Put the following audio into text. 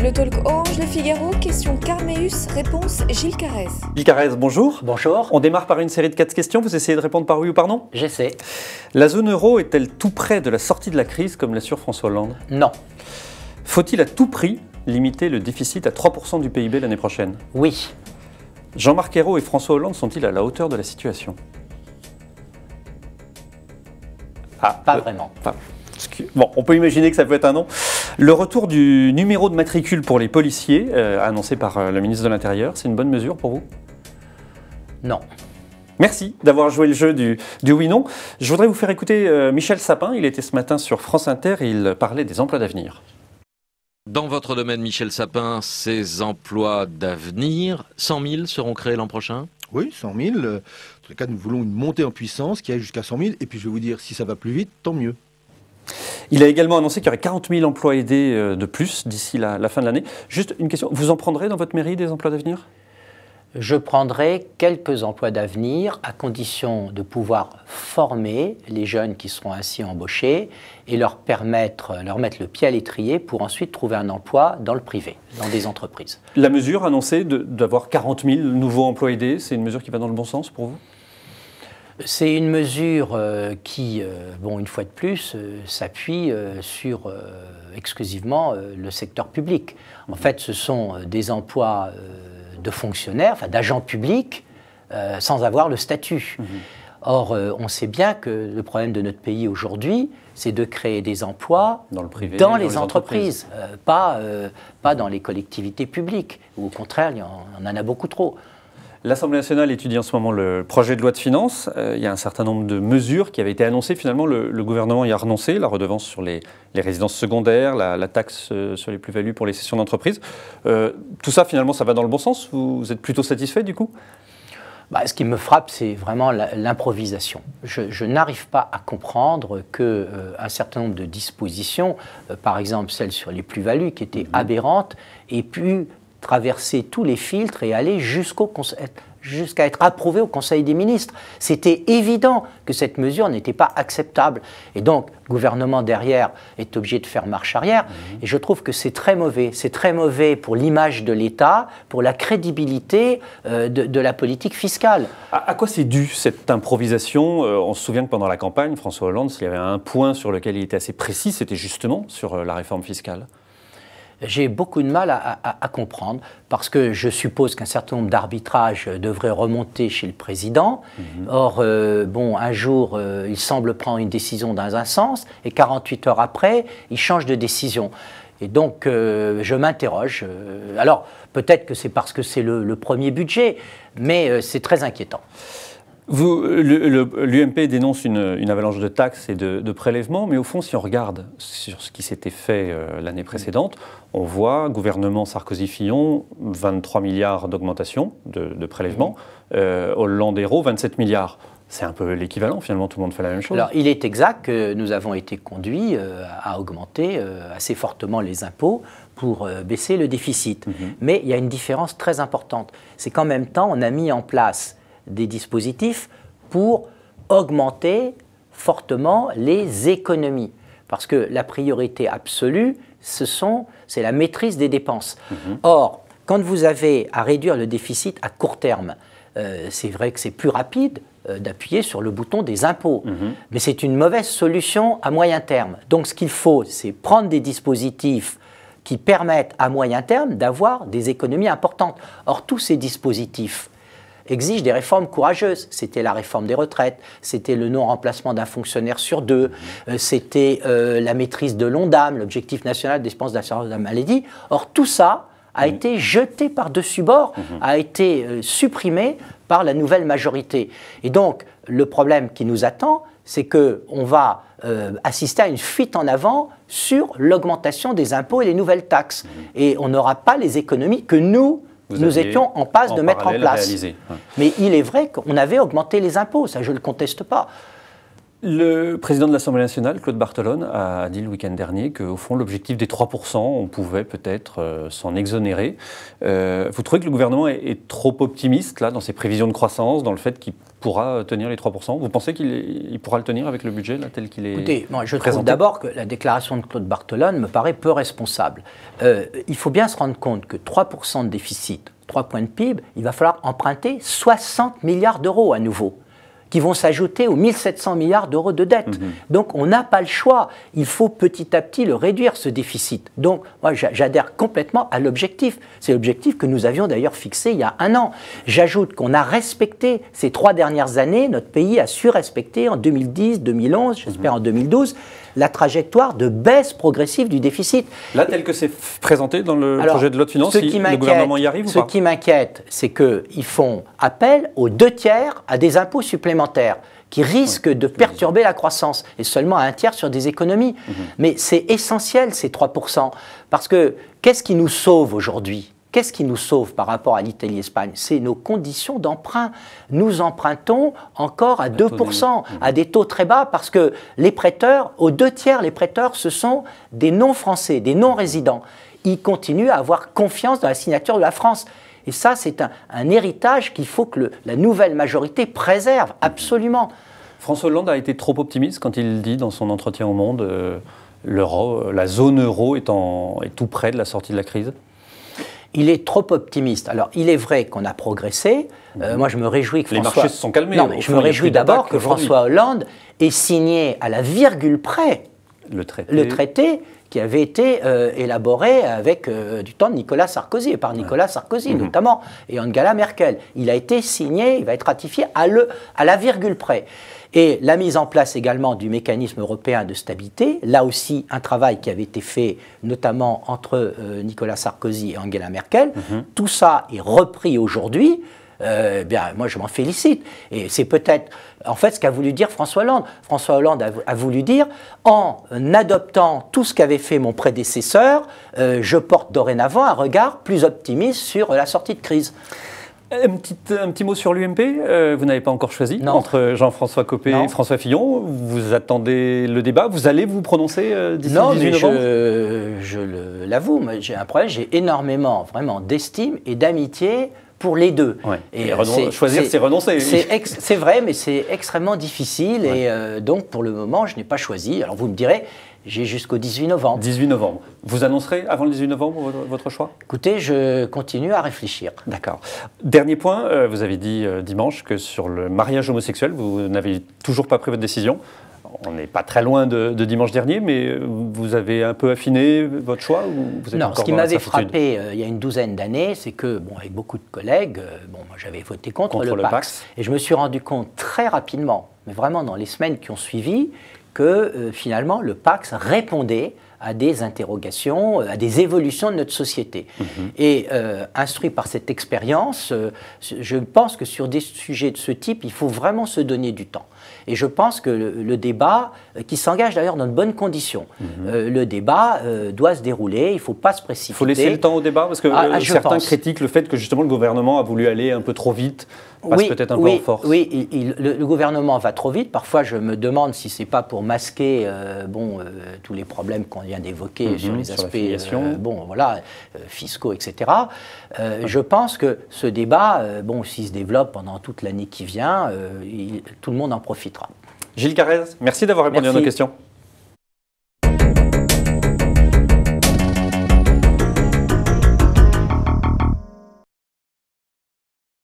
le talk Orange Le Figaro, question Carmeus, réponse Gilles Carrez. Gilles Carrez, bonjour. Bonjour. On démarre par une série de 4 questions, vous essayez de répondre par oui ou par non? J'essaie. La zone euro est-elle tout près de la sortie de la crise, comme l'assure François Hollande? Non. Faut-il à tout prix limiter le déficit à 3% du PIB l'année prochaine? Oui. Jean-Marc Ayrault et François Hollande sont-ils à la hauteur de la situation? Pas vraiment. Bon, on peut imaginer que ça peut être un non. Le retour du numéro de matricule pour les policiers, annoncé par le ministre de l'Intérieur, c'est une bonne mesure pour vous? Non. Merci d'avoir joué le jeu du oui-non. Je voudrais vous faire écouter Michel Sapin. Il était ce matin sur France Inter et il parlait des emplois d'avenir. Dans votre domaine, Michel Sapin, ces emplois d'avenir, 100 000 seront créés l'an prochain? Oui, 100 000. En tous les cas, nous voulons une montée en puissance qui aille jusqu'à 100 000. Et puis, je vais vous dire, si ça va plus vite, tant mieux. Il a également annoncé qu'il y aurait 40 000 emplois aidés de plus d'ici la fin de l'année. Juste une question, vous en prendrez dans votre mairie des emplois d'avenir? Je prendrai quelques emplois d'avenir à condition de pouvoir former les jeunes qui seront ainsi embauchés et leur mettre le pied à l'étrier pour ensuite trouver un emploi dans le privé, dans des entreprises. La mesure annoncée d'avoir 40 000 nouveaux emplois aidés, c'est une mesure qui va dans le bon sens pour vous? C'est une mesure qui, une fois de plus, s'appuie sur exclusivement le secteur public. En fait, ce sont des emplois de fonctionnaires, enfin d'agents publics, sans avoir le statut. Or, on sait bien que le problème de notre pays aujourd'hui, c'est de créer des emplois dans le privé, dans les entreprises, pas dans les collectivités publiques, où au contraire, on en a beaucoup trop. L'Assemblée nationale étudie en ce moment le projet de loi de finances. Il y a un certain nombre de mesures qui avaient été annoncées. Finalement, le gouvernement y a renoncé. La redevance sur les résidences secondaires, la taxe sur les plus-values pour les cessions d'entreprise. Tout ça, finalement, ça va dans le bon sens? Vous êtes plutôt satisfait, du coup? Ce qui me frappe, c'est vraiment l'improvisation. Je n'arrive pas à comprendre qu'un certain nombre de dispositions, par exemple celle sur les plus-values, qui étaient aberrantes, aient pu traverser tous les filtres et aller jusqu'à être approuvée au Conseil des ministres. C'était évident que cette mesure n'était pas acceptable. Et donc, le gouvernement derrière est obligé de faire marche arrière. Et je trouve que c'est très mauvais. C'est très mauvais pour l'image de l'État, pour la crédibilité de la politique fiscale. À quoi c'est dû, cette improvisation? On se souvient que pendant la campagne, François Hollande, s'il y avait un point sur lequel il était assez précis, c'était justement sur la réforme fiscale. J'ai beaucoup de mal à comprendre, parce que je suppose qu'un certain nombre d'arbitrages devraient remonter chez le président. Or, un jour, il semble prendre une décision dans un sens, et 48 heures après, il change de décision. Et donc, je m'interroge. Alors, peut-être que c'est parce que c'est le premier budget, mais c'est très inquiétant. L'UMP dénonce une avalanche de taxes et de prélèvements, mais au fond, si on regarde sur ce qui s'était fait l'année précédente, on voit gouvernement Sarkozy-Fillon, 23 milliards d'augmentation de prélèvements, Hollande Ayrault, 27 milliards. C'est un peu l'équivalent, finalement, tout le monde fait la même chose. Alors, il est exact que nous avons été conduits à augmenter assez fortement les impôts pour baisser le déficit. Mais il y a une différence très importante. C'est qu'en même temps, on a mis en place des dispositifs pour augmenter fortement les économies. Parce que la priorité absolue, c'est la maîtrise des dépenses. Or, quand vous avez à réduire le déficit à court terme, c'est vrai que c'est plus rapide d'appuyer sur le bouton des impôts. Mais c'est une mauvaise solution à moyen terme. Donc ce qu'il faut, c'est prendre des dispositifs qui permettent à moyen terme d'avoir des économies importantes. Or, tous ces dispositifs exige des réformes courageuses. C'était la réforme des retraites, c'était le non-remplacement d'un fonctionnaire sur deux, c'était la maîtrise de l'ONDAM, l'objectif national des dépenses d'assurance de la maladie. Or, tout ça a été jeté par-dessus bord, a été supprimé par la nouvelle majorité. Et donc, le problème qui nous attend, c'est qu'on va assister à une fuite en avant sur l'augmentation des impôts et les nouvelles taxes. Et on n'aura pas les économies que nous étions en passe de mettre en place. Mais il est vrai qu'on avait augmenté les impôts, ça je ne le conteste pas. Le président de l'Assemblée nationale, Claude Barthelone, a dit le week-end dernier qu'au fond, l'objectif des 3%, on pouvait peut-être s'en exonérer. Vous trouvez que le gouvernement est trop optimiste là, dans ses prévisions de croissance, dans le fait qu'il pourra tenir les 3%? Vous pensez qu'il pourra le tenir avec le budget là, tel qu'il est présenté? Écoutez, moi, je trouve d'abord que la déclaration de Claude Barthelone me paraît peu responsable. Il faut bien se rendre compte que 3% de déficit, 3 points de PIB, il va falloir emprunter 60 milliards d'euros à nouveau, qui vont s'ajouter aux 1700 milliards d'euros de dette. Donc on n'a pas le choix. Il faut petit à petit le réduire, ce déficit. Donc moi j'adhère complètement à l'objectif. C'est l'objectif que nous avions d'ailleurs fixé il y a 1 an. J'ajoute qu'on a respecté ces 3 dernières années, notre pays a su respecter en 2010, 2011, j'espère en 2012, la trajectoire de baisse progressive du déficit. Là, tel que c'est présenté dans le projet de loi de finances, le gouvernement y arrive ou pas? Ce qui m'inquiète, c'est qu'ils font appel aux 2/3 à des impôts supplémentaires qui risquent de perturber la croissance, et seulement à 1/3 sur des économies. Mais c'est essentiel, ces 3%, parce que qu'est-ce qui nous sauve aujourd'hui ? Qu'est-ce qui nous sauve par rapport à l'Italie et l'Espagne? C'est nos conditions d'emprunt. Nous empruntons encore à 2%, à des taux très bas, parce que les prêteurs, aux 2/3, les prêteurs, ce sont des non-français, des non-résidents. Ils continuent à avoir confiance dans la signature de la France. Et ça, c'est un héritage qu'il faut que la nouvelle majorité préserve, absolument. François Hollande a été trop optimiste quand il dit dans son entretien au Monde la zone euro est tout près de la sortie de la crise. Il est trop optimiste. Alors, il est vrai qu'on a progressé. Moi, je me réjouis que Les marchés se sont calmés. Non, mais je me réjouis d'abord que François Hollande ait signé à la virgule près le traité qui avait été élaboré avec du temps de Nicolas Sarkozy, et par Nicolas Sarkozy notamment, et Angela Merkel. Il a été signé, il va être ratifié à la virgule près. Et la mise en place également du mécanisme européen de stabilité, là aussi un travail qui avait été fait notamment entre Nicolas Sarkozy et Angela Merkel, tout ça est repris aujourd'hui. Bien, moi je m'en félicite. Et c'est peut-être, en fait, ce qu'a voulu dire François Hollande. François Hollande a voulu dire, en adoptant tout ce qu'avait fait mon prédécesseur, je porte dorénavant un regard plus optimiste sur la sortie de crise. Un petit mot sur l'UMP. Vous n'avez pas encore choisi entre Jean-François Copé et François Fillon. Vous attendez le débat. Vous allez vous prononcer d'ici le 18 novembre? Je l'avoue, j'ai un problème. J'ai énormément, vraiment, d'estime et d'amitié pour les deux. Ouais. Et choisir, c'est renoncer. C'est vrai, mais c'est extrêmement difficile. Ouais. Et donc, pour le moment, je n'ai pas choisi. Alors, vous me direz, j'ai jusqu'au 18 novembre. 18 novembre. Vous annoncerez avant le 18 novembre votre choix? Écoutez, je continue à réfléchir. D'accord. Dernier point, vous avez dit dimanche que sur le mariage homosexuel, vous n'avez toujours pas pris votre décision. On n'est pas très loin de dimanche dernier, mais vous avez un peu affiné votre choix ou vous êtes Non, encore ce qui dans la m'avait certitude? frappé il y a une douzaine d'années, c'est que, avec beaucoup de collègues, moi j'avais voté contre le PACS. Et je me suis rendu compte très rapidement, mais vraiment dans les semaines qui ont suivi, que finalement le PACS répondait à des interrogations, à des évolutions de notre société. Et instruit par cette expérience, je pense que sur des sujets de ce type, il faut vraiment se donner du temps. Et je pense que le débat, qui s'engage d'ailleurs dans de bonnes conditions, le débat doit se dérouler, il ne faut pas se précipiter. Il faut laisser le temps au débat, parce que certains critiquent le fait que justement le gouvernement a voulu aller un peu trop vite, passe peut-être un peu en force. Oui, le gouvernement va trop vite. Parfois, je me demande si ce n'est pas pour masquer tous les problèmes qu'on vient d'évoquer sur les aspects fiscaux, etc. Je pense que ce débat, s'il se développe pendant toute l'année qui vient, tout le monde en profitera. Gilles Carrez, merci d'avoir répondu à nos questions.